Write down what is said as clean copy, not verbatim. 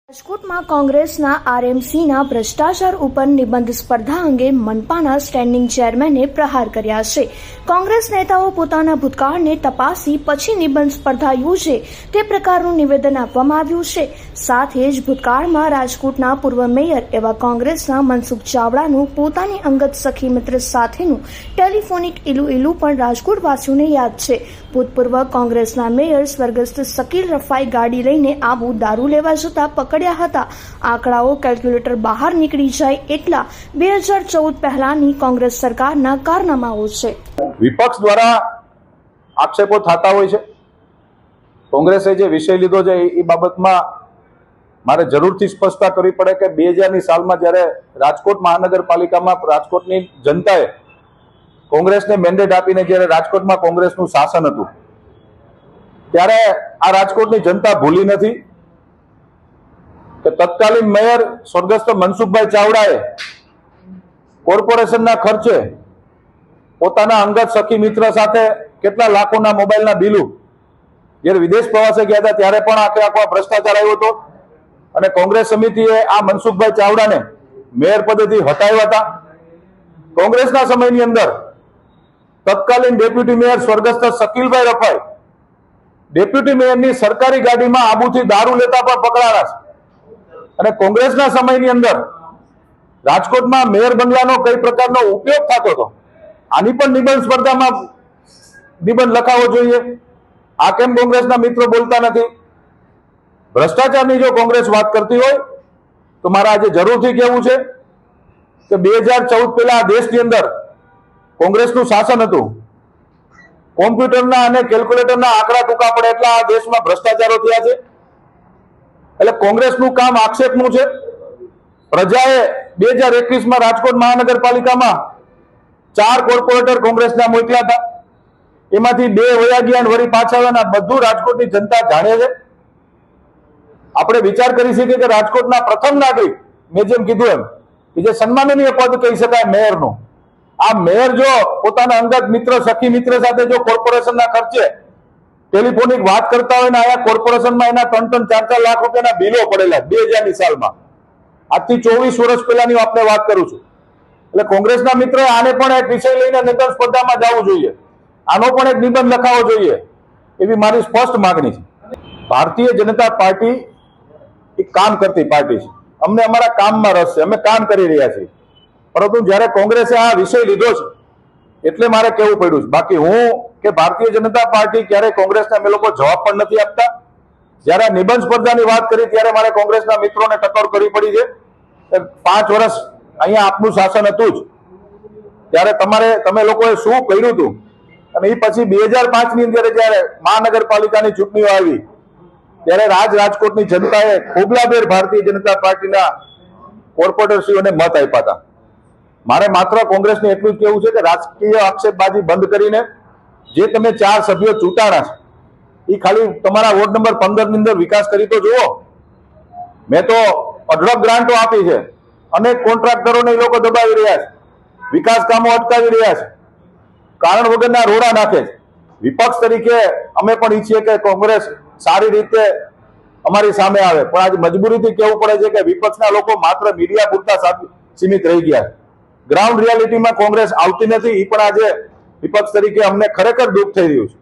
રાજકોટમાં કોંગ્રેસના આરએમસીના ભ્રષ્ટાચાર ઉપર નિબંધ સ્પર્ધા અંગે મનપાના સ્ટેન્ડિંગ ચેરમેને પ્રહાર કર્યા છે. કોંગ્રેસ નેતાઓ પોતાના ભૂતકાળને તપાસી પછી નિબંધ સ્પર્ધા યોજે તે પ્રકારનું નિવેદન આપવામાં આવ્યું છે. સાથે જ ભૂતકાળમાં રાજકોટના પૂર્વ મેયર એવા કોંગ્રેસના મનસુખ ચાવડાનું પોતાની અંગત સખી મિત્ર સાથેનું ટેલિફોનિક ઇલું પણ રાજકોટવાસીઓને યાદ છે. ભૂતપૂર્વ કોંગ્રેસના મેયર સ્વર્ગસ્થ શકીલ રફાઈ ગાડી લઈને આબુ દારૂ લેવા જતા પકડ્યા હતા. આંકડાઓ કેલ્ક્યુલેટર બહાર નીકળી જાય એટલા 2014 પહેલાની કોંગ્રેસ સરકારના કારનામાઓ છે. વિપક્ષ દ્વારા આક્ષેપો થતા હોય છે. કોંગ્રેસે જે વિષય લીધો છે એ બાબતમાં મારે જરૂરથી સ્પષ્ટતા કરવી પડે કે 2000ની સાલમાં જ્યારે રાજકોટ મહાનગરપાલિકામાં રાજકોટની જનતાએ કોંગ્રેસને મેન્ડેટ આપીને જ્યારે રાજકોટમાં કોંગ્રેસનું શાસન હતું ત્યારે આ રાજકોટની જનતા ભૂલી નથી કે તત્કાલીન મેયર સ્વર્ગસ્થ મનસુખભાઈ ચાવડાએ કોર્પોરેશનના ખર્ચે પોતાના અંગત સખી મિત્ર સાથે કેટલા લાખોના મોબાઈલના બિલો જ્યારે વિદેશ પ્રવાસે ગયા હતા ત્યારે પણ આખો ભ્રષ્ટાચાર આવ્યો હતો અને કોંગ્રેસ સમિતિએ આ મનસુખભાઈ ચાવડાને મેયર પદેથી હટાવ્યા હતા. કોંગ્રેસના સમયની અંદર તત્કાલીન ડેપ્યુટી મેયર સ્વર્ગસ્થ શકીલભાઈ રફાઈ ડેપ્યુટી મેયરની સરકારી ગાડીમાં આબુથી દારૂ લેતા પણ પકડાયા છે. અને કોંગ્રેસના સમયની અંદર રાજકોટમાં મેયર બંગલાનો કઈ પ્રકારનો ઉપયોગ થતો હતો આની પણ નિબંધ સ્પર્ધામાં નિબંધ લખાવો જોઈએ. આ કેમ કોંગ્રેસના મિત્રો બોલતા નથી? ભ્રષ્ટાચારની જો કોંગ્રેસ વાત કરતી હોય તો મારે આજે જરૂરથી કહેવું છે કે 2014 પહેલા આ દેશની અંદર કોંગ્રેસનું શાસન હતું. કોમ્પ્યુટરના અને કેલ્ક્યુલેટરના આંકડા ટૂંકા પડે એટલા આ દેશમાં ભ્રષ્ટાચારો થયા છે. એટલે કોંગ્રેસનું કામ આક્ષેપનું છે. પ્રજાએ 2021માં રાજકોટ મહાનગરપાલિકામાં 4 કોર્પોરેટર કોંગ્રેસના મોકલ્યા હતા. એમાંથી 2 વયા ગયા અને વળી પાછા આવ્યા. બધું રાજકોટની જનતા જાણે છે. આપણે વિચાર કરી શકીએ કે રાજકોટના પ્રથમ નાગરિક મેં જેમ કીધું એમ કે જે સન્માનનીય પદ કહી શકાય મેયરનું, આ મેયર જો પોતાના અંગત મિત્ર સખી મિત્ર સાથે જો કોર્પોરેશનના ખર્ચે ટેલિફોનિક વાત કરતા હોય ને આયા કોર્પોરેશનમાં એના 3-4 લાખ રૂપિયાના બિલો પડેલા 2000ની સાલમાં, આજથી 24 વર્ષ પહેલાની આપણે વાત કરું છું. એટલે કોંગ્રેસના મિત્રોએ આને પણ એક વિષય લઈને નિબંધ સ્પર્ધામાં જવું જોઈએ. આનો પણ એક નિબંધ લખાવવો જોઈએ એવી મારી સ્પષ્ટ માંગણી છે. ભારતીય જનતા પાર્ટી એક કામ કરતી પાર્ટી છે. અમને અમારા કામમાં રસ છે, અમે કામ કરી રહ્યા છીએ. પરંતુ જ્યારે કોંગ્રેસે આ વિષય લીધો છે એટલે મારે કહેવું પડ્યું છે. બાકી હું કે ભારતીય જનતા પાર્ટી ક્યારે કોંગ્રેસને અમે લોકો જવાબ પણ નથી આપતા. જ્યારે નિબંધ સ્પર્ધાની વાત કરી ત્યારે મારે કોંગ્રેસના મિત્રોને ટકોર કરવી પડી છે. 5 વર્ષ અહીંયા આપનું શાસન હતું જ ત્યારે તમે લોકોએ શું કર્યું હતું અને એ પછી 2005ની અંદર જ્યારે મહાનગરપાલિકાની ચૂંટણીઓ આવી ત્યારે રાજકોટની જનતાએ ખોબલાભેર ભારતીય જનતા પાર્ટીના કોર્પોરેટરશ્રીઓને મત આપ્યા હતા. મારે માત્ર કોંગ્રેસને એટલું જ કહેવું છે કે રાજકીય આક્ષેપબાજી બંધ કરીને જે તમે 4 સભ્યો ચૂંટાણા છે એ ખાલી તમારા વોર્ડ નંબર 15 ની અંદર વિકાસ કરી તો જુઓ. મેં તો અઢળક ગ્રાન્ટો આપી છે, અનેક કોન્ટ્રાક્ટરોને એ લોકો દબાવી રહ્યા છે, વિકાસ કામો અટકાવી રહ્યા છે, કારણ વગરના રોડા નાખે છે. વિપક્ષ તરીકે અમે પણ ઈચ્છીએ કે કોંગ્રેસ સારી રીતે અમારી સામે આવે, પણ આજે મજબૂરીથી કહેવું પડે છે કે વિપક્ષના લોકો માત્ર મીડિયા પૂરતા સીમિત રહી ગયા છે. ગ્રાઉન્ડ રિયાલિટીમાં કોંગ્રેસ આવતી નથી. એ પણ આજે વિપક્ષ તરીકે અમને ખરેખર દુઃખ થઈ રહ્યું છે.